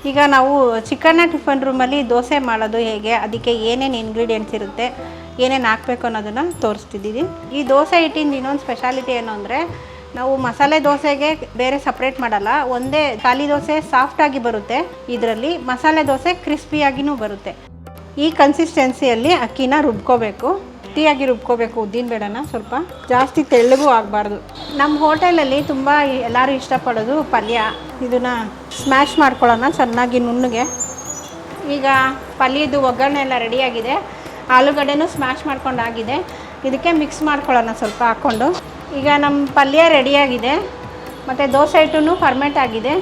ಈಗ ನಾವು ಚಿಕ್ಕಣ್ಣ ಟಿಫನ್ ರೂಮಲ್ಲಿ ದೋಸೆ ಮಾಡೋದು ಹೇಗೆ, ಅದಕ್ಕೆ ಏನೇನು ಇಂಗ್ರೀಡಿಯೆಂಟ್ಸ್ ಇರುತ್ತೆ, ಏನೇನು ಹಾಕಬೇಕು ಅನ್ನೋದನ್ನು ತೋರಿಸ್ತಿದ್ದೀವಿ. ಈ ದೋಸೆ ಹಿಟ್ಟಿಂದ ಇನ್ನೊಂದು ಸ್ಪೆಷಾಲಿಟಿ ಏನು ಅಂದರೆ, ನಾವು ಮಸಾಲೆ ದೋಸೆಗೆ ಬೇರೆ ಸಪ್ರೇಟ್ ಮಾಡಲ್ಲ. ಒಂದೇ ಖಾಲಿ ದೋಸೆ ಸಾಫ್ಟಾಗಿ ಬರುತ್ತೆ, ಇದರಲ್ಲಿ ಮಸಾಲೆ ದೋಸೆ ಕ್ರಿಸ್ಪಿಯಾಗಿಯೂ ಬರುತ್ತೆ. ಈ ಕನ್ಸಿಸ್ಟೆನ್ಸಿಯಲ್ಲಿ ಅಕ್ಕಿನ ರುಬ್ಕೋಬೇಕು, ಗಟ್ಟಿಯಾಗಿ ರುಬ್ಕೋಬೇಕು. ಉದ್ದಿನ ಬೇಡನ ಸ್ವಲ್ಪ ಜಾಸ್ತಿ ತೆಳ್ಳಗೂ ಆಗಬಾರ್ದು. ನಮ್ಮ ಹೋಟೆಲಲ್ಲಿ ತುಂಬ ಎಲ್ಲರೂ ಇಷ್ಟಪಡೋದು ಪಲ್ಯ. ಇದನ್ನು ಸ್ಮ್ಯಾಶ್ ಮಾಡ್ಕೊಳ್ಳೋಣ ಚೆನ್ನಾಗಿ ನುಣ್ಣಗೆ. ಈಗ ಪಲ್ಯದ್ದು ಒಗ್ಗರಣೆ ಎಲ್ಲ ರೆಡಿಯಾಗಿದೆ. ಆಲೂಗಡ್ಡೆನೂ ಸ್ಮ್ಯಾಶ್ ಮಾಡ್ಕೊಂಡಾಗಿದೆ. ಇದಕ್ಕೆ ಮಿಕ್ಸ್ ಮಾಡ್ಕೊಳ್ಳೋಣ ಸ್ವಲ್ಪ ಹಾಕ್ಕೊಂಡು. ಈಗ ನಮ್ಮ ಪಲ್ಯ ರೆಡಿಯಾಗಿದೆ ಮತ್ತು ದೋಸೆ ಹಿಟ್ಟೂ ಫರ್ಮೆಂಟ್ ಆಗಿದೆ.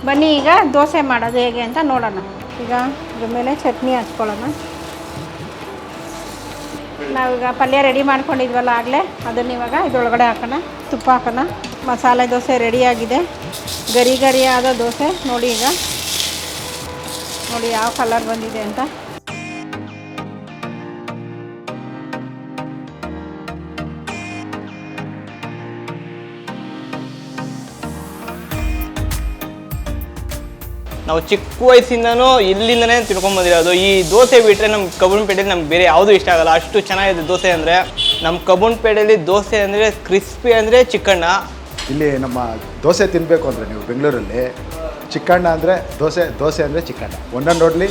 ಬನ್ನಿ ಈಗ ದೋಸೆ ಮಾಡೋದು ಹೇಗೆ ಅಂತ ನೋಡೋಣ. ಈಗ ಇದ್ರ ಮೇಲೆ ಚಟ್ನಿ ಹಚ್ಕೊಳ್ಳೋಣ. ನಾವೀಗ ಪಲ್ಯ ರೆಡಿ ಮಾಡ್ಕೊಂಡಿದ್ವಲ್ಲ ಆಗಲೇ, ಅದನ್ನು ಇವಾಗ ಇದರೊಳಗಡೆ ಹಾಕೋಣ. ತುಪ್ಪ ಹಾಕೋಣ. ಮಸಾಲೆ ದೋಸೆ ರೆಡಿಯಾಗಿದೆ. ಗರಿ ಗರಿಯಾದ ದೋಸೆ ನೋಡಿ. ಈಗ ನೋಡಿ ಯಾವ ಕಲರ್ ಬಂದಿದೆ ಅಂತ. ನಾವು ಚಿಕ್ಕ ವಯಸ್ಸಿಂದನೂ ಇಲ್ಲಿಂದನೇ ತಿಳ್ಕೊಂಬಂದಿರೋದು. ಈ ದೋಸೆ ಬಿಟ್ಟರೆ ನಮ್ಮ ಕಬ್ಬನ್ಪೇಟೆಯಲ್ಲಿ ನಮ್ಗೆ ಬೇರೆ ಯಾವುದೂ ಇಷ್ಟ ಆಗಲ್ಲ, ಅಷ್ಟು ಚೆನ್ನಾಗಿದೆ ದೋಸೆ ಅಂದರೆ. ನಮ್ಮ ಕಬ್ಬನ್ಪೇಟೆಯಲ್ಲಿ ದೋಸೆ ಅಂದರೆ ಕ್ರಿಸ್ಪಿ ಅಂದರೆ ಚಿಕ್ಕಣ್ಣ. ಇಲ್ಲಿ ನಮ್ಮ ದೋಸೆ ತಿನ್ನಬೇಕು ಅಂದರೆ ನೀವು ಬೆಂಗಳೂರಲ್ಲಿ ಚಿಕ್ಕಣ್ಣ ಅಂದರೆ ದೋಸೆ ಅಂದರೆ ಚಿಕ್ಕಣ್ಣ. ಒಂದೊಂದು ರೋಡ್ಲಿ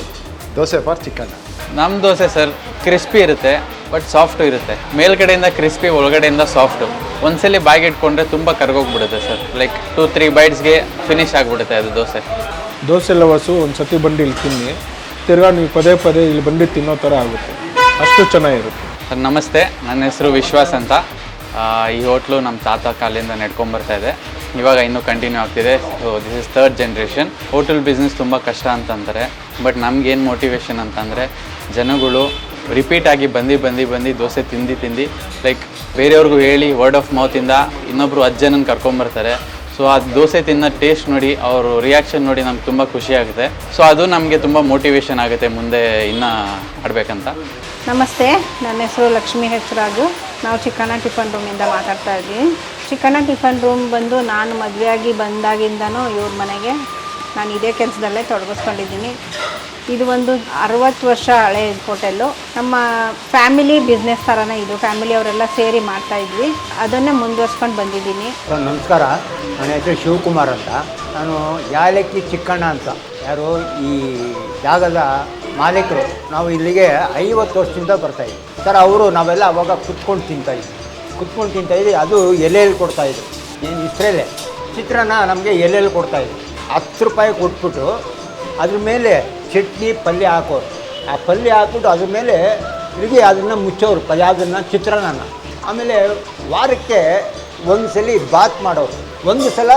ದೋಸೆ ಫಾರ್ ಚಿಕ್ಕಣ್ಣ. ನಮ್ಮ ದೋಸೆ ಸರ್ ಕ್ರಿಸ್ಪಿ ಇರುತ್ತೆ, ಬಟ್ ಸಾಫ್ಟು ಇರುತ್ತೆ. ಮೇಲ್ಗಡೆಯಿಂದ ಕ್ರಿಸ್ಪಿ, ಒಳಗಡೆಯಿಂದ ಸಾಫ್ಟು. ಒಂದ್ಸಲಿ ಬಾಯಿಗೆ ಇಟ್ಕೊಂಡ್ರೆ ತುಂಬ ಕರ್ಗೋಗ್ಬಿಡುತ್ತೆ ಸರ್. ಲೈಕ್ 2-3 ಬೈಟ್ಸ್ಗೆ ಫಿನಿಶ್ ಆಗಿಬಿಡುತ್ತೆ ಅದು ದೋಸೆ. ದೋಸೆ ಲವರ್ಸು ಒಂದು ಸತಿ ಬಂದು ಇಲ್ಲಿ ತಿನ್ನಿ, ತಿರ್ಗಾ ನೀವು ಪದೇ ಪದೇ ಇಲ್ಲಿ ಬಂದು ತಿನ್ನೋ ಥರ ಆಗುತ್ತೆ, ಅಷ್ಟು ಚೆನ್ನಾಗಿರುತ್ತೆ. ಸರ್ ನಮಸ್ತೆ, ನನ್ನ ಹೆಸರು ವಿಶ್ವಾಸ್ ಅಂತ. ಈ ಹೋಟ್ಲು ನಮ್ಮ ತಾತ ಕಾಲಿಂದ ನಡ್ಕೊಂಬರ್ತಾ ಇದೆ, ಇವಾಗ ಇನ್ನೂ ಕಂಟಿನ್ಯೂ ಆಗ್ತಿದೆ. So this is 3rd generation. Hotel business ತುಂಬ ಕಷ್ಟ ಅಂತಂತಾರೆ, ಬಟ್ ನಮ್ಗೇನು ಮೋಟಿವೇಶನ್ ಅಂತಂದರೆ ಜನಗಳು ರಿಪೀಟಾಗಿ ಬಂದು ದೋಸೆ ತಿಂದು ಲೈಕ್ ಬೇರೆಯವ್ರಿಗೂ ಹೇಳಿ ವರ್ಡ್ ಆಫ್ ಮೌತಿಂದ ಇನ್ನೊಬ್ಬರು 10 ಜನನ ಕರ್ಕೊಂಬರ್ತಾರೆ. ಸೊ ಆ ದೋಸೆ ತಿನ್ನೋ ಟೇಸ್ಟ್ ನೋಡಿ, ಅವರು ರಿಯಾಕ್ಷನ್ ನೋಡಿ ನಮ್ಗೆ ತುಂಬ ಖುಷಿ ಆಗುತ್ತೆ. ಸೊ ಅದು ನಮಗೆ ತುಂಬ ಮೋಟಿವೇಶನ್ ಆಗುತ್ತೆ ಮುಂದೆ ಇನ್ನೂ ಆಡಬೇಕಂತ. ನಮಸ್ತೆ, ನನ್ನ ಹೆಸರು ಲಕ್ಷ್ಮೀ ಹೆಚ್ರಾಜು. ನಾವು ಚಿಕ್ಕಣ್ಣ ಟಿಫನ್ ರೂಮಿಂದ ಮಾತಾಡ್ತಾ ಇದ್ವಿ. ಚಿಕ್ಕಣ್ಣ ಟಿಫನ್ ರೂಮ್ ಬಂದು ನಾನು ಮದುವೆಯಾಗಿ ಬಂದಾಗಿಂದನೂ ಇವ್ರ ಮನೆಗೆ ನಾನು ಇದೇ ಕೆಲಸದಲ್ಲೇ ತೊಡಗಿಸ್ಕೊಂಡಿದ್ದೀನಿ. ಇದು ಒಂದು 60 ವರ್ಷ ಹಳೆ ಹೋಟೆಲ್ಲು. ನಮ್ಮ ಫ್ಯಾಮಿಲಿ ಬಿಸ್ನೆಸ್ ಥರನೇ ಇದು. ಫ್ಯಾಮಿಲಿಯವರೆಲ್ಲ ಸೇರಿ ಮಾಡ್ತಾಯಿದ್ವಿ, ಅದನ್ನೇ ಮುಂದುವರ್ಸ್ಕೊಂಡು ಬಂದಿದ್ದೀನಿ. ನಮಸ್ಕಾರ, ನನ್ನ ಹೆಸರು ಶಿವಕುಮಾರ್ ಅಂತ. ನಾನು ಯಾಲಕ್ಕಿ ಚಿಕ್ಕಣ್ಣ ಅಂತ, ಯಾರು ಈ ಜಾಗದ ಮಾಲೀಕರು. ನಾವು ಇಲ್ಲಿಗೆ 50 ವರ್ಷದಿಂದ ಬರ್ತಾಯಿದ್ವಿ ಸರ್. ಅವರು ನಾವೆಲ್ಲ ಅವಾಗ ಕುತ್ಕೊಂಡು ತಿಂತಾಯಿದ್ವಿ. ಅದು ಎಲೆಯಲ್ಲಿ ಕೊಡ್ತಾಯಿದ್ರು, ಏನು ಇಸ್ರೇಲೆ ಚಿತ್ರಾನ್ನ ನಮಗೆ ಎಲೆಯಲ್ಲಿ ಕೊಡ್ತಾಯಿದ್ರು. 10 ರೂಪಾಯಿ ಕೊಟ್ಬಿಟ್ಟು ಅದ್ರ ಮೇಲೆ ಚಟ್ನಿ ಪಲ್ಯ ಹಾಕೋರು. ಆ ಪಲ್ಯ ಹಾಕ್ಬಿಟ್ಟು ಅದ್ರ ಮೇಲೆ ತಿರುಗಿ ಅದನ್ನು ಮುಚ್ಚೋರು, ಅದನ್ನು ಚಿತ್ರಾನ್ನ. ಆಮೇಲೆ ವಾರಕ್ಕೆ ಒಂದು ಸಲ ಬಾತ್ ಮಾಡೋರು, ಒಂದು ಸಲ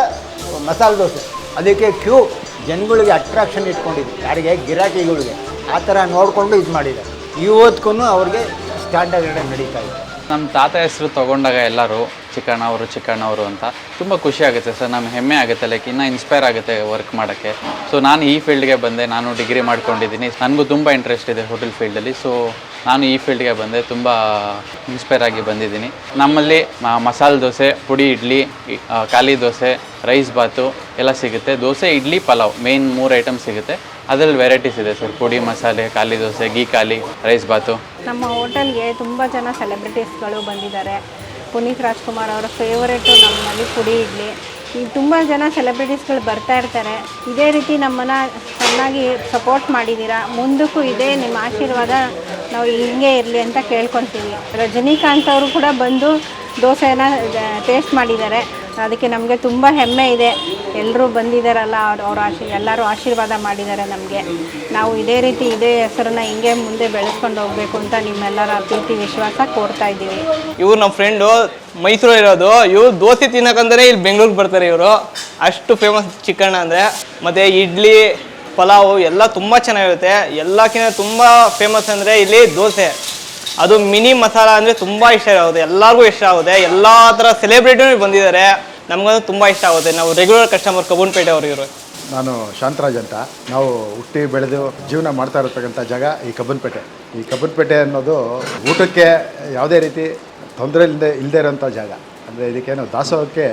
ಮಸಾಲೆ ದೋಸೆ. ಅದಕ್ಕೆ ಕ್ಯೂ ಜನಗಳಿಗೆ ಅಟ್ರಾಕ್ಷನ್ ಇಟ್ಕೊಂಡಿದ್ವಿ, ಯಾರಿಗೆ ಗಿರಾಕಿಗಳಿಗೆ. ಆ ಥರ ನೋಡಿಕೊಂಡು ಇದು ಮಾಡಿದ್ದಾರೆ. ಇವತ್ತಿಗೂ ಅವ್ರಿಗೆ ಸ್ಟ್ಯಾಂಡರ್ಡ್ ನಡೀತಾ ಇದೆ. ನಮ್ಮ ತಾತ ಹೆಸರು ತೊಗೊಂಡಾಗ ಎಲ್ಲರೂ ಚಿಕ್ಕಣ್ಣವರು ಅಂತ ತುಂಬ ಖುಷಿ ಆಗುತ್ತೆ ಸರ್. ನಮ್ಗೆ ಹೆಮ್ಮೆ ಆಗುತ್ತೆ, ಲೈಕ್ ಇನ್ನೂ ಇನ್ಸ್ಪೈರ್ ಆಗುತ್ತೆ ವರ್ಕ್ ಮಾಡೋಕ್ಕೆ. ಸೊ ನಾನು ಈ ಫೀಲ್ಡ್ಗೆ ಬಂದೆ, ನಾನು ಡಿಗ್ರಿ ಮಾಡ್ಕೊಂಡಿದ್ದೀನಿ. ನನಗೂ ತುಂಬ ಇಂಟ್ರೆಸ್ಟ್ ಇದೆ ಹೋಟೆಲ್ ಫೀಲ್ಡಲ್ಲಿ. ಸೊ ನಾನು ಈ ಫೀಲ್ಡ್ಗೆ ಬಂದೆ, ತುಂಬ ಇನ್ಸ್ಪೈರ್ ಆಗಿ ಬಂದಿದ್ದೀನಿ. ನಮ್ಮಲ್ಲಿ ಮಸಾಲೆ ದೋಸೆ, ಪುಡಿ ಇಡ್ಲಿ, ಖಾಲಿ ದೋಸೆ, ರೈಸ್ ಬಾತು ಎಲ್ಲ ಸಿಗುತ್ತೆ. ದೋಸೆ, ಇಡ್ಲಿ, ಪಲಾವ್ ಮೇನ್ 3 ಐಟಮ್ ಸಿಗುತ್ತೆ. ಅದರಲ್ಲಿ ವೆರೈಟೀಸ್ ಇದೆ ಸರ್. ಪುಡಿ ಮಸಾಲೆ, ಖಾಲಿ ದೋಸೆ, ಗೀ ಖಾಲಿ, ರೈಸ್ ಬಾತು. ನಮ್ಮ ಹೋಟೆಲ್ಗೆ ತುಂಬ ಜನ ಸೆಲೆಬ್ರಿಟೀಸ್ಗಳು ಬಂದಿದ್ದಾರೆ. ಪುನೀತ್ ರಾಜ್ಕುಮಾರ್ ಅವರ ಫೇವರೇಟು ನಮ್ಮಲ್ಲಿ ಪುಡಿ ಇಡ್ಲಿ. ಈಗ ತುಂಬ ಜನ ಸೆಲೆಬ್ರಿಟೀಸ್ಗಳು ಬರ್ತಾ ಇರ್ತಾರೆ. ಇದೇ ರೀತಿ ನಮ್ಮನ್ನು ಚೆನ್ನಾಗಿ ಸಪೋರ್ಟ್ ಮಾಡಿದ್ದೀರಾ. ಮುಂದಕ್ಕೂ ಇದೇ ನಿಮ್ಮ ಆಶೀರ್ವಾದ ನಾವು ಹಿಂಗೆ ಇರಲಿ ಅಂತ ಕೇಳ್ಕೊತೀವಿ. ರಜನಿಕಾಂತ್ ಅವರು ಕೂಡ ಬಂದು ದೋಸೆನ ಟೇಸ್ಟ್ ಮಾಡಿದ್ದಾರೆ. ಅದಕ್ಕೆ ನಮಗೆ ತುಂಬ ಹೆಮ್ಮೆ ಇದೆ. ಎಲ್ಲರೂ ಬಂದಿದ್ದಾರಲ್ಲ, ಎಲ್ಲರೂ ಆಶೀರ್ವಾದ ಮಾಡಿದ್ದಾರೆ ನಮಗೆ. ನಾವು ಇದೇ ರೀತಿ ಇದೇ ಹೆಸರನ್ನ ಹಿಂಗೆ ಮುಂದೆ ಬೆಳೆಸ್ಕೊಂಡು ಹೋಗಬೇಕು ಅಂತ ನಿಮ್ಮೆಲ್ಲರ ಪ್ರೀತಿ ವಿಶ್ವಾಸ ಕೋರ್ತಾ ಇದ್ದೀವಿ. ಇವ್ರು ನಮ್ಮ ಫ್ರೆಂಡು ಮೈಸೂರು ಇರೋದು. ಇವ್ರು ದೋಸೆ ತಿನ್ನೋಕಂದ್ರೆ ಇಲ್ಲಿ ಬೆಂಗಳೂರಿಗೆ ಬರ್ತಾರೆ. ಇವರು ಅಷ್ಟು ಫೇಮಸ್ ಚಿಕ್ಕಣ್ಣ ಅಂದರೆ. ಮತ್ತು ಇಡ್ಲಿ, ಪಲಾವು ಎಲ್ಲ ತುಂಬ ಚೆನ್ನಾಗಿರುತ್ತೆ. ಎಲ್ಲಕ್ಕಿಂತ ತುಂಬ ಫೇಮಸ್ ಅಂದರೆ ಇಲ್ಲಿ ದೋಸೆ. ಅದು ಮಿನಿ ಮಸಾಲ ಅಂದರೆ ತುಂಬ ಇಷ್ಟ ಆಗುತ್ತೆ, ಎಲ್ಲರಿಗೂ ಇಷ್ಟ ಆಗುತ್ತೆ. ಎಲ್ಲ ಥರ ಸೆಲೆಬ್ರಿಟಿನೂ ಬಂದಿದ್ದಾರೆ. ನಮಗಂತೂ ತುಂಬ ಇಷ್ಟ ಆಗುತ್ತೆ. ನಾವು ರೆಗ್ಯುಲರ್ ಕಸ್ಟಮರ್ ಕಬ್ಬನ್ಪೇಟೆ ಅವರು ಇವರು. ನಾನು ಶಾಂತರಾಜ್ ಅಂತ. ನಾವು ಹುಟ್ಟಿ ಬೆಳೆದು ಜೀವನ ಮಾಡ್ತಾ ಇರತಕ್ಕಂಥ ಜಾಗ ಈ ಕಬ್ಬನ್ಪೇಟೆ. ಈ ಕಬ್ಬನ್ಪೇಟೆ ಅನ್ನೋದು ಊಟಕ್ಕೆ ಯಾವುದೇ ರೀತಿ ತೊಂದರೆ ಇಲ್ಲದೆ ಇರೋಂಥ ಜಾಗ. ಅಂದರೆ ಇದಕ್ಕೇನು ದಾಸೋಹಕ್ಕೆ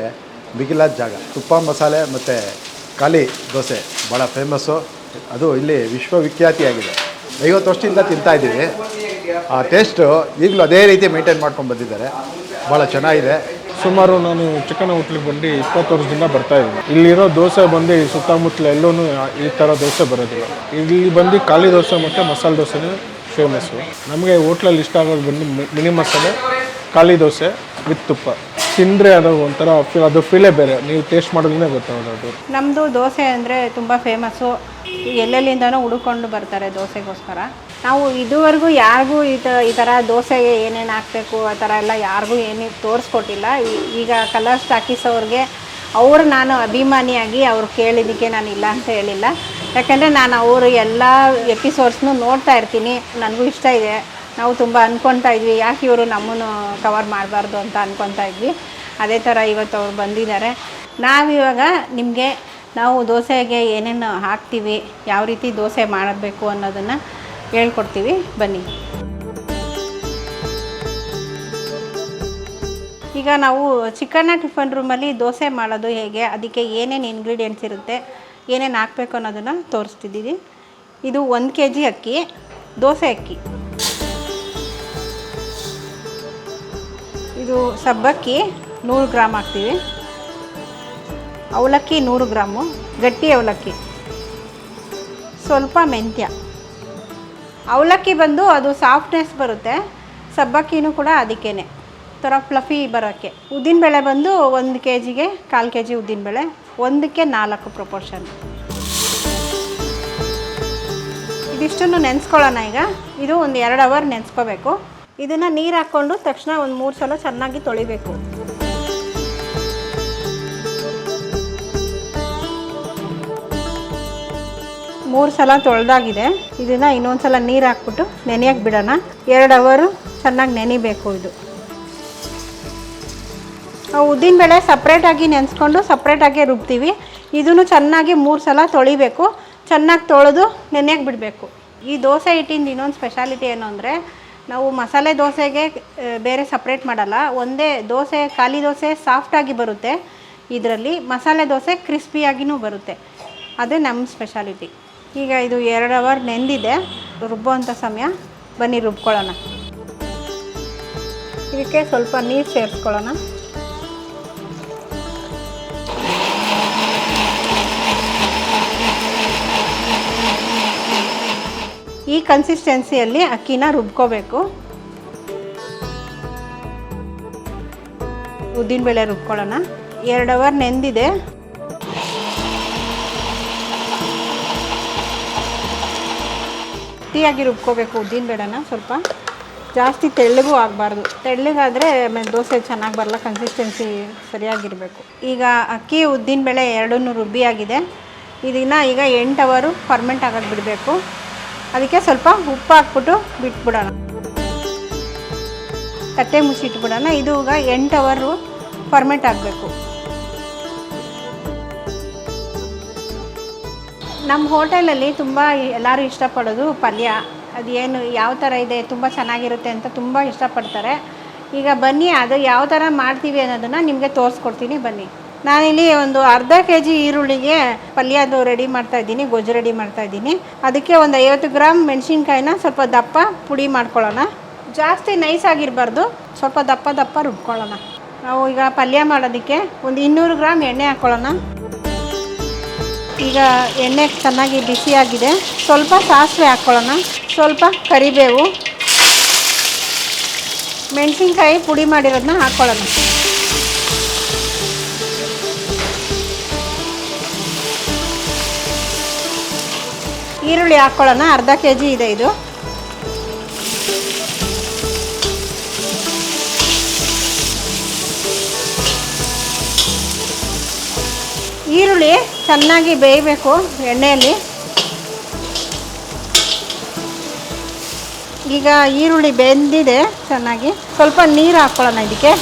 ಬಿಗಿಲಾದ ಜಾಗ. ತುಪ್ಪ ಮಸಾಲೆ ಮತ್ತು ಖಾಲಿ ದೋಸೆ ಭಾಳ ಫೇಮಸ್ಸು. ಅದು ಇಲ್ಲಿ ವಿಶ್ವವಿಖ್ಯಾತಿಯಾಗಿದೆ. 50 ವರ್ಷದಿಂದ ತಿಂತಾ ಇದ್ದೀವಿ. ಆ ಟೇಸ್ಟು ಈಗಲೂ ಅದೇ ರೀತಿ ಮೇಂಟೈನ್ ಮಾಡ್ಕೊಂಡು ಬಂದಿದ್ದಾರೆ. ಭಾಳ ಚೆನ್ನಾಗಿದೆ. ಸುಮಾರು ನಾನು ಚಿಕನ್ ಹೋಟ್ಲಿಗೆ ಬಂದು 20 ವರ್ಷದಿಂದ ಬರ್ತಾ ಇದ್ದೀನಿ. ಇಲ್ಲಿರೋ ದೋಸೆ ಬಂದು ಈ ಸುತ್ತಮುತ್ತಲ ಎಲ್ಲೂ ಈ ಥರ ದೋಸೆ ಬರೋದಿಲ್ಲ. ಇಲ್ಲಿ ಬಂದು ಖಾಲಿ ದೋಸೆ ಮತ್ತು ಮಸಾಲೆ ದೋಸೆನೇ ಫೇಮಸ್ಸು. ನಮಗೆ ಹೋಟ್ಲಲ್ಲಿ ಇಷ್ಟ ಆಗೋದು ಬಂದು ಮಿನಿ ಮಸಾಲೆ ಖಾಲಿ ದೋಸೆ ವಿತ್ ತುಪ್ಪ ತಿಂದರೆ ಅದು ಒಂಥರ ಅದು ಫೀಲೇ ಬೇರೆ. ನೀವು ಟೇಸ್ಟ್ ಮಾಡೋದ್ರಿಂದ ಗೊತ್ತಾಗೋದು. ನಮ್ಮದು ದೋಸೆ ಅಂದರೆ ತುಂಬ ಫೇಮಸ್ಸು. ಎಲ್ಲೆಲ್ಲಿಂದನೂ ಹುಡುಕೊಂಡು ಬರ್ತಾರೆ ದೋಸೆಗೋಸ್ಕರ. ನಾವು ಇದುವರೆಗೂ ಯಾರಿಗೂ ಈ ಥರ ದೋಸೆಗೆ ಏನೇನು ಹಾಕಬೇಕು ಆ ಥರ ಎಲ್ಲ ಯಾರಿಗೂ ಏನೂ ತೋರಿಸ್ಕೊಟ್ಟಿಲ್ಲ. ಈಗ ಕಲರ್ಸ್ ಟಾಕೀಸ್ ಅವ್ರಿಗೆ ನಾನು ಅಭಿಮಾನಿಯಾಗಿ ಅವ್ರು ಕೇಳಿದ್ದಕ್ಕೆ ನಾನು ಇಲ್ಲ ಅಂತ ಹೇಳಿಲ್ಲ. ಯಾಕೆಂದರೆ ನಾನು ಅವರು ಎಲ್ಲ ಎಪಿಸೋಡ್ಸ್ನೂ ನೋಡ್ತಾ ಇರ್ತೀನಿ. ನನಗೂ ಇಷ್ಟ ಇದೆ. ನಾವು ತುಂಬ ಅಂದ್ಕೊತಾ ಇದ್ವಿ ಯಾಕೆ ಇವರು ನಮ್ಮನ್ನು ಕವರ್ ಮಾಡಬಾರ್ದು ಅಂತ ಅಂದ್ಕೊತಾ ಇದ್ವಿ. ಅದೇ ಥರ ಇವತ್ತು ಅವ್ರು ಬಂದಿದ್ದಾರೆ. ನಾವಿವಾಗ ನಿಮಗೆ ನಾವು ದೋಸೆಗೆ ಏನೇನು ಹಾಕ್ತೀವಿ, ಯಾವ ರೀತಿ ದೋಸೆ ಮಾಡಬೇಕು ಅನ್ನೋದನ್ನು ಹೇಳ್ಕೊಡ್ತೀವಿ. ಬನ್ನಿ. ಈಗ ನಾವು ಚಿಕನ್ನ ಟಿಫನ್ ರೂಮಲ್ಲಿ ದೋಸೆ ಮಾಡೋದು ಹೇಗೆ, ಅದಕ್ಕೆ ಏನೇನು ಇಂಗ್ರೀಡಿಯೆಂಟ್ಸ್ ಇರುತ್ತೆ, ಏನೇನು ಹಾಕಬೇಕು ಅನ್ನೋದನ್ನು ತೋರಿಸ್ತಿದ್ದೀವಿ. ಇದು 1 kg ಅಕ್ಕಿ, ದೋಸೆ ಅಕ್ಕಿ. ಇದು ಸಬ್ಬಕ್ಕಿ 100 ಗ್ರಾಮ್ ಹಾಕ್ತೀವಿ. ಅವಲಕ್ಕಿ 100 ಗ್ರಾಮು, ಗಟ್ಟಿ ಅವಲಕ್ಕಿ. ಸ್ವಲ್ಪ ಮೆಂತ್ಯ. ಅವಲಕ್ಕಿ ಬಂದು ಅದು ಸಾಫ್ಟ್ನೆಸ್ ಬರುತ್ತೆ. ಸಬ್ಬಕ್ಕಿನೂ ಕೂಡ ಅದಕ್ಕೇನೆ ಥರ ಫ್ಲಫಿ ಬರೋಕ್ಕೆ. ಉದ್ದಿನಬೇಳೆ ಬಂದು 1 kgಗೆ 1/4 kg ಉದ್ದಿನಬೇಳೆ, 1ಕ್ಕೆ 4 ಪ್ರಪೋರ್ಷನ್. ಇದಿಷ್ಟನ್ನು ನೆನೆಸ್ಕೊಳ್ಳೋಣ. ಈಗ ಇದು ಒಂದು 2 ಅವರ್ ನೆನೆಸ್ಕೋಬೇಕು. ಇದನ್ನು ನೀರು ಹಾಕ್ಕೊಂಡು ತಕ್ಷಣ ಒಂದು 3 ಸಲ ಚೆನ್ನಾಗಿ ತೊಳಿಬೇಕು. ಮೂರು ಸಲ ತೊಳೆದಾಗಿದೆ. ಇದನ್ನು ಇನ್ನೊಂದು ಸಲ ನೀರು ಹಾಕ್ಬಿಟ್ಟು ನೆನೆಯಕ್ಕೆ ಬಿಡೋಣ. 2 ಅವರು ಚೆನ್ನಾಗಿ ನೆನಿಬೇಕು. ಇದು ಉದ್ದಿನಬೇಳೆ ಸಪ್ರೇಟಾಗಿ ನೆನೆಸ್ಕೊಂಡು ಸಪ್ರೇಟಾಗಿ ರುಬ್ತೀವಿ. ಇದನ್ನು ಚೆನ್ನಾಗಿ 3 ಸಲ ತೊಳಿಬೇಕು. ಚೆನ್ನಾಗಿ ತೊಳೆದು ನೆನೆಯಕ್ಕೆ ಬಿಡಬೇಕು. ಈ ದೋಸೆ ಹಿಟ್ಟಿಂದ ಇನ್ನೊಂದು ಸ್ಪೆಷಾಲಿಟಿ ಏನು ಅಂದರೆ, ನಾವು ಮಸಾಲೆ ದೋಸೆಗೆ ಬೇರೆ ಸಪ್ರೇಟ್ ಮಾಡಲ್ಲ. ಒಂದೇ ದೋಸೆ, ಖಾಲಿ ದೋಸೆ ಸಾಫ್ಟಾಗಿ ಬರುತ್ತೆ. ಇದರಲ್ಲಿ ಮಸಾಲೆ ದೋಸೆ ಕ್ರಿಸ್ಪಿಯಾಗಿಯೂ ಬರುತ್ತೆ. ಅದೇ ನಮ್ಮ ಸ್ಪೆಷಾಲಿಟಿ. ಈಗ ಇದು 2 ಅವರ್ ನೆಂದಿದೆ. ರುಬ್ಬುವಂಥ ಸಮಯ. ಬನ್ನಿ ರುಬ್ಕೊಳ್ಳೋಣ. ಇದಕ್ಕೆ ಸ್ವಲ್ಪ ನೀರು ಸೇರಿಸ್ಕೊಳ್ಳೋಣ. ಈ ಕನ್ಸಿಸ್ಟೆನ್ಸಿಯಲ್ಲಿ ಅಕ್ಕಿನ ರುಬ್ಕೋಬೇಕು. ಉದ್ದಿನಬೇಳೆ ರುಬ್ಕೊಳ್ಳೋಣ. 2 ಅವರ್ ನೆಂದಿದೆ. ಗಟ್ಟಿಯಾಗಿ ರುಬ್ಕೋಬೇಕು ಉದ್ದಿನಬೇಳೆನ. ಸ್ವಲ್ಪ ಜಾಸ್ತಿ ತೆಳ್ಳಗೂ ಆಗಬಾರ್ದು. ತೆಳ್ಳಗಾದರೆ ದೋಸೆ ಚೆನ್ನಾಗಿ ಬರಲ್ಲ. ಕನ್ಸಿಸ್ಟೆನ್ಸಿ ಸರಿಯಾಗಿರಬೇಕು. ಈಗ ಅಕ್ಕಿ ಉದ್ದಿನಬೇಳೆ ಎರಡನ್ನೂ ರುಬ್ಬಿಯಾಗಿದೆ. ಇದನ್ನು ಈಗ 8 ಅವರು ಫರ್ಮೆಂಟ್ ಆಗೋಕ್ಕೆ ಬಿಡಬೇಕು. ಅದಕ್ಕೆ ಸ್ವಲ್ಪ ಉಪ್ಪು ಹಾಕ್ಬಿಟ್ಟು ಬಿಟ್ಬಿಡೋಣ. ತಟ್ಟೆ ಮುಚ್ಚಿಟ್ಬಿಡೋಣ. ಇದು ಈಗ 8 ಅವರು ಫರ್ಮೆಂಟ್ ಆಗಬೇಕು. ನಮ್ಮ ಹೋಟೆಲಲ್ಲಿ ತುಂಬ ಎಲ್ಲರೂ ಇಷ್ಟಪಡೋದು ಪಲ್ಯ. ಅದೇನು ಯಾವ ಥರ ಇದೆ, ತುಂಬ ಚೆನ್ನಾಗಿರುತ್ತೆ ಅಂತ ತುಂಬ ಇಷ್ಟಪಡ್ತಾರೆ. ಈಗ ಬನ್ನಿ, ಅದು ಯಾವ ಥರ ಮಾಡ್ತೀವಿ ಅನ್ನೋದನ್ನು ನಿಮಗೆ ತೋರಿಸ್ಕೊಡ್ತೀನಿ. ಬನ್ನಿ. ನಾನಿಲ್ಲಿ ಒಂದು ಅರ್ಧ kg ಈರುಳ್ಳಿಗೆ ಪಲ್ಯದು ರೆಡಿ ಮಾಡ್ತಾಯಿದ್ದೀನಿ, ಗೊಜ್ಜು ರೆಡಿ ಮಾಡ್ತಾಯಿದ್ದೀನಿ. ಅದಕ್ಕೆ ಒಂದು 50 ಗ್ರಾಮ್ ಮೆಣಸಿನ್ಕಾಯಿನ ಸ್ವಲ್ಪ ದಪ್ಪ ಪುಡಿ ಮಾಡ್ಕೊಳ್ಳೋಣ. ಜಾಸ್ತಿ ನೈಸ್ ಆಗಿರಬಾರ್ದು, ಸ್ವಲ್ಪ ದಪ್ಪ ರುಬ್ಕೊಳ್ಳೋಣ. ನಾವು ಈಗ ಪಲ್ಯ ಮಾಡೋದಕ್ಕೆ ಒಂದು 200 ಗ್ರಾಮ್ ಎಣ್ಣೆ ಹಾಕ್ಕೊಳ್ಳೋಣ. ಈಗ ಎಣ್ಣೆ ಚೆನ್ನಾಗಿ ಬಿಸಿಯಾಗಿದೆ. ಸ್ವಲ್ಪ ಸಾಸಿವೆ ಹಾಕ್ಕೊಳ್ಳೋಣ, ಸ್ವಲ್ಪ ಕರಿಬೇವು, ಮೆಣಸಿನ್ಕಾಯಿ ಪುಡಿ ಮಾಡಿರೋದನ್ನ ಹಾಕ್ಕೊಳ್ಳೋಣ. ಈರುಳ್ಳಿ ಹಾಕ್ಕೊಳ್ಳೋಣ. ಅರ್ಧ kg ಇದೆ ಇದು. ಈರುಳ್ಳಿ ಚೆನ್ನಾಗಿ ಬೇಯಬೇಕು ಎಣ್ಣೆಯಲ್ಲಿ. ಈಗ ಈರುಳ್ಳಿ ಬೆಂದಿದೆ ಚೆನ್ನಾಗಿ. ಸ್ವಲ್ಪ ನೀರು ಹಾಕ್ಕೊಳ್ಳೋಣ ಇದಕ್ಕೆ.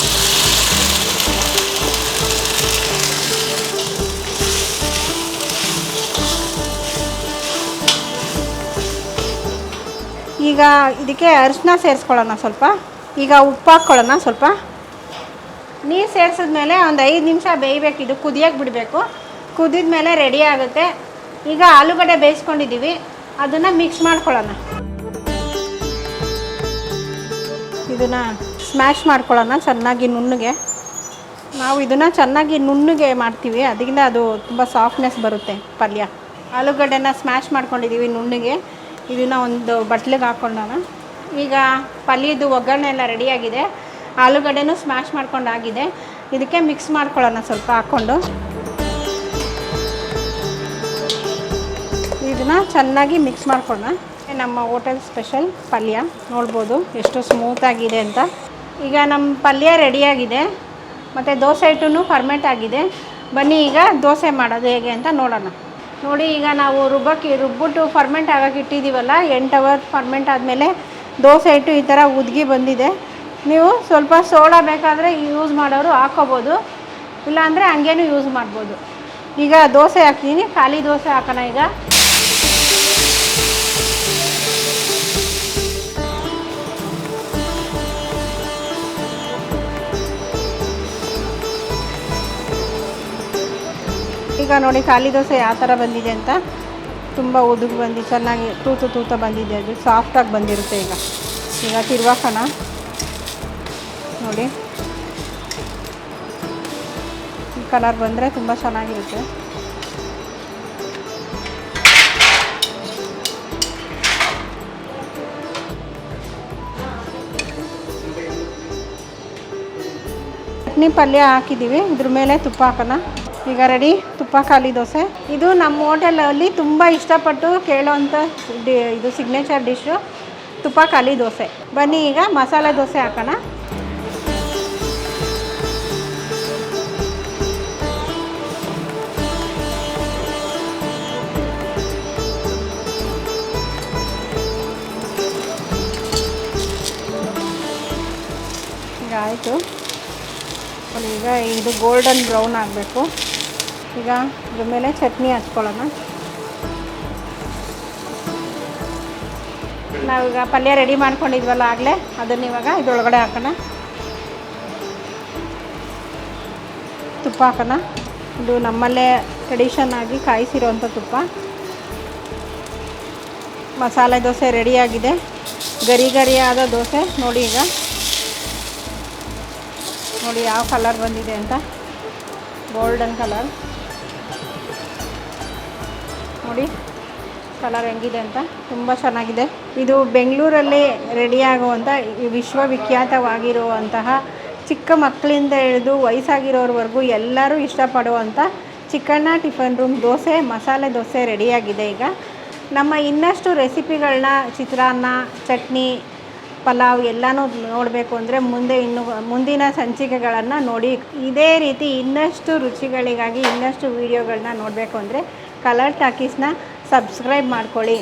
ಈಗ ಇದಕ್ಕೆ ಅರಿಶಿನ ಸೇರಿಸ್ಕೊಳ್ಳೋಣ ಸ್ವಲ್ಪ. ಈಗ ಉಪ್ಪು ಹಾಕ್ಕೊಳ್ಳೋಣ ಸ್ವಲ್ಪ. ನೀರು ಸೇರಿಸಿದ್ಮೇಲೆ ಒಂದು 5 ನಿಮಿಷ ಬೇಯಬೇಕು. ಇದು ಕುದಿಯೋಕ್ಕೆ ಬಿಡಬೇಕು. ಕುದಿದ ಮೇಲೆ ರೆಡಿ ಆಗುತ್ತೆ. ಈಗ ಆಲೂಗಡ್ಡೆ ಬೇಯಿಸ್ಕೊಂಡಿದ್ದೀವಿ, ಅದನ್ನು ಮಿಕ್ಸ್ ಮಾಡ್ಕೊಳ್ಳೋಣ. ಇದನ್ನು ಸ್ಮ್ಯಾಶ್ ಮಾಡ್ಕೊಳ್ಳೋಣ ಚೆನ್ನಾಗಿ ನುಣ್ಣಗೆ. ನಾವು ಇದನ್ನು ಚೆನ್ನಾಗಿ ನುಣ್ಣಗೆ ಮಾಡ್ತೀವಿ, ಅದರಿಂದ ಅದು ತುಂಬ ಸಾಫ್ಟ್ನೆಸ್ ಬರುತ್ತೆ ಪಲ್ಯ. ಆಲೂಗಡ್ಡೆನ ಸ್ಮ್ಯಾಶ್ ಮಾಡ್ಕೊಂಡಿದ್ದೀವಿ ನುಣ್ಣಗೆ. ಇದನ್ನು ಒಂದು ಬಟ್ಲಿಗೆ ಹಾಕ್ಕೊಳ್ಳೋಣ. ಈಗ ಪಲ್ಯದ್ದು ಒಗ್ಗರಣೆ ಎಲ್ಲ ರೆಡಿಯಾಗಿದೆ. ಆಲೂಗಡ್ಡೆನೂ ಸ್ಮ್ಯಾಶ್ ಮಾಡ್ಕೊಂಡಾಗಿದೆ. ಇದಕ್ಕೆ ಮಿಕ್ಸ್ ಮಾಡ್ಕೊಳ್ಳೋಣ ಸ್ವಲ್ಪ ಹಾಕ್ಕೊಂಡು. ಇದನ್ನು ಚೆನ್ನಾಗಿ ಮಿಕ್ಸ್ ಮಾಡ್ಕೊಳ್ಳೋಣ. ನಮ್ಮ ಹೋಟೆಲ್ ಸ್ಪೆಷಲ್ ಪಲ್ಯ ನೋಡ್ಬೋದು ಎಷ್ಟು ಸ್ಮೂತಾಗಿದೆ ಅಂತ. ಈಗ ನಮ್ಮ ಪಲ್ಯ ರೆಡಿಯಾಗಿದೆ ಮತ್ತು ದೋಸೆ ಹಿಟ್ಟೂ ಫರ್ಮೆಂಟ್ ಆಗಿದೆ. ಬನ್ನಿ ಈಗ ದೋಸೆ ಮಾಡೋದು ಹೇಗೆ ಅಂತ ನೋಡೋಣ. ನೋಡಿ, ಈಗ ನಾವು ರುಬ್ಬಿಟ್ಟು ಫರ್ಮೆಂಟ್ ಆಗೋಕೆ ಇಟ್ಟಿದ್ದೀವಲ್ಲ, 8 ಅವರ್ ಫರ್ಮೆಂಟ್ ಆದಮೇಲೆ ದೋಸೆ ಹಿಟ್ಟು ಈ ಥರ ಉದ್ಗಿ ಬಂದಿದೆ. ನೀವು ಸ್ವಲ್ಪ ಸೋಡಾ ಬೇಕಾದರೆ ಯೂಸ್ ಮಾಡೋರು ಹಾಕ್ಕೋಬೋದು, ಇಲ್ಲಾಂದರೆ ಹಂಗೇನೂ ಯೂಸ್ ಮಾಡ್ಬೋದು. ಈಗ ದೋಸೆ ಹಾಕ್ತೀನಿ, ಖಾಲಿ ದೋಸೆ ಹಾಕೋಣ. ಈಗ ನೋಡಿ ಖಾಲಿ ದೋಸೆ ಯಾವ ಥರ ಬಂದಿದೆ ಅಂತ. ತುಂಬ ಉದುಗು ಬಂದು ಚೆನ್ನಾಗಿ ತೂತ ಬಂದಿದೆ, ಅದು ಸಾಫ್ಟಾಗಿ ಬಂದಿರುತ್ತೆ. ಈಗ ತಿರ್ವಾಕೋಣ. ನೋಡಿ ಈ ಕಲರ್ ಬಂದರೆ ತುಂಬ ಚೆನ್ನಾಗಿರುತ್ತೆ. ಚಟ್ನಿ ಪಲ್ಯ ಹಾಕಿದ್ದೀವಿ, ಇದ್ರ ಮೇಲೆ ತುಪ್ಪ ಹಾಕೋಣ. ಈಗ ರೆಡಿ ತುಪ್ಪ ಖಾಲಿ ದೋಸೆ. ಇದು ನಮ್ಮ ಹೋಟೆಲಲ್ಲಿ ತುಂಬ ಇಷ್ಟಪಟ್ಟು ಕೇಳೋವಂಥ ಇದು ಸಿಗ್ನೇಚರ್ ಡಿಶ್ಶು, ತುಪ್ಪ ಖಾಲಿ ದೋಸೆ. ಬನ್ನಿ ಈಗ ಮಸಾಲೆ ದೋಸೆ ಹಾಕೋಣ. ಈಗ ಆಯಿತು. ಈಗ ಇದು ಗೋಲ್ಡನ್ ಬ್ರೌನ್ ಆಗಬೇಕು. ಈಗ ಇದ್ರ ಮೇಲೆ ಚಟ್ನಿ ಹಚ್ಕೊಳ್ಳೋಣ. ನಾವೀಗ ಪಲ್ಯ ರೆಡಿ ಮಾಡ್ಕೊಂಡಿದ್ವಲ್ಲ ಆಗಲೇ, ಅದನ್ನು ಇವಾಗ ಇದರೊಳಗಡೆ ಹಾಕೋಣ. ತುಪ್ಪ ಹಾಕೋಣ. ಇದು ನಮ್ಮಲ್ಲೇ ಟ್ರೆಡಿಷನ್ ಆಗಿ ಕಾಯಿಸಿರೋವಂಥ ತುಪ್ಪ. ಮಸಾಲೆ ದೋಸೆ ರೆಡಿಯಾಗಿದೆ, ಗರಿ ಆದ ದೋಸೆ. ನೋಡಿ ಈಗ ನೋಡಿ ಯಾವ ಕಲರ್ ಬಂದಿದೆ ಅಂತ, ಗೋಲ್ಡನ್ ಕಲರ್. ನೋಡಿ ಕಲರ್ ಹೆಂಗಿದೆ ಅಂತ, ತುಂಬ ಚೆನ್ನಾಗಿದೆ. ಇದು ಬೆಂಗಳೂರಲ್ಲಿ ರೆಡಿಯಾಗುವಂಥ ವಿಶ್ವವಿಖ್ಯಾತವಾಗಿರುವಂತಹ ಚಿಕ್ಕ ಮಕ್ಕಳಿಂದ ಹಿಡಿದು ವಯಸ್ಸಾಗಿರೋರ್ವರೆಗೂ ಎಲ್ಲರೂ ಇಷ್ಟಪಡುವಂಥ ಚಿಕ್ಕಣ್ಣ ಟಿಫನ್ ರೂಮ್ ದೋಸೆ, ಮಸಾಲೆ ದೋಸೆ ರೆಡಿಯಾಗಿದೆ. ಈಗ ನಮ್ಮ ಇನ್ನಷ್ಟು ರೆಸಿಪಿಗಳನ್ನ, ಚಿತ್ರಾನ್ನ, ಚಟ್ನಿ, ಪಲಾವ್ ಎಲ್ಲನೂ ನೋಡಬೇಕು ಅಂದರೆ ಮುಂದಿನ ಸಂಚಿಕೆಗಳನ್ನು ನೋಡಿ. ಇದೇ ರೀತಿ ಇನ್ನಷ್ಟು ರುಚಿಗಳಿಗಾಗಿ ಇನ್ನಷ್ಟು ವೀಡಿಯೋಗಳನ್ನ ನೋಡಬೇಕು ಅಂದರೆ ಕಲರ್ ಟಾಕೀಸ್ನ ಸಬ್ಸ್ಕ್ರೈಬ್ ಮಾಡ್ಕೊಳ್ಳಿ.